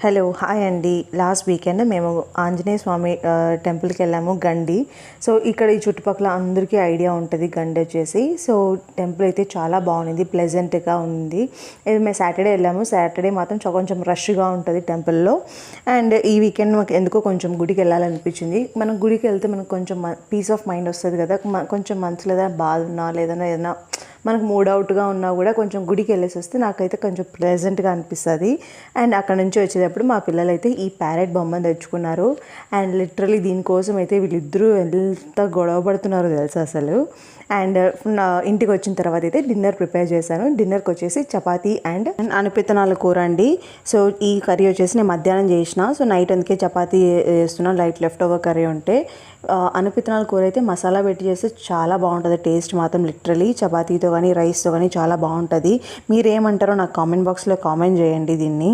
Hello hi అండి. Last weekend మేము ఆంజనేయ స్వామి టెంపుల్కి వెళ్ళాము, గండి. సో ఇక్కడ ఈ చుట్టుపక్కల అందరికీ ఐడియా ఉంటుంది గండి వచ్చేసి. సో టెంపుల్ అయితే చాలా బాగుంది, ప్లెజెంట్గా ఉంది. ఇది మేము సాటర్డే వెళ్ళాము. సాటర్డే మాత్రం కొంచెం రష్గా ఉంటుంది టెంపుల్లో. అండ్ ఈ వీకెండ్ మాకు ఎందుకో కొంచెం గుడికి వెళ్ళాలనిపించింది. మనం గుడికి వెళ్తే మనకు కొంచెం పీస్ ఆఫ్ మైండ్ వస్తుంది కదా. కొంచెం మనసులో ఏదైనా బాధ ఉన్నా లేదన్నా ఏదైనా మనకు మూడ్ అవుట్గా ఉన్నా కూడా కొంచెం గుడికి వెళ్ళేసి వస్తే నాకైతే కొంచెం ప్లెజెంట్గా అనిపిస్తుంది. అండ్ అక్కడ నుంచి వచ్చేటప్పుడు మా పిల్లలు అయితే ఈ ప్యారెట్ బొమ్మను తెచ్చుకున్నారు. అండ్ లిటరలీ దీనికోసం అయితే వీళ్ళిద్దరూ ఎంత గొడవ పడుతున్నారో తెలుసు అసలు. అండ్ ఇంటికి వచ్చిన తర్వాత అయితే డిన్నర్ ప్రిపేర్ చేశాను. డిన్నర్కి వచ్చేసి చపాతీ అండ్ అనపిత్తనాల కూర అండి. సో ఈ కర్రీ వచ్చేసి నేను మధ్యాహ్నం చేసిన. సో నైట్ అందుకే చపాతీ చేస్తున్నాను, లైట్ లెఫ్ట్ ఓవర్ కర్రీ ఉంటే. అనపిత్తనాల కూర అయితే మసాలా పెట్టి చేస్తే చాలా బాగుంటుంది. టేస్ట్ మాత్రం లిటరలీ చపాతీతో కానీ రైస్తో కానీ చాలా బాగుంటుంది. మీరేమంటారో నాకు కామెంట్ బాక్స్లో కామెంట్ చేయండి దీన్ని.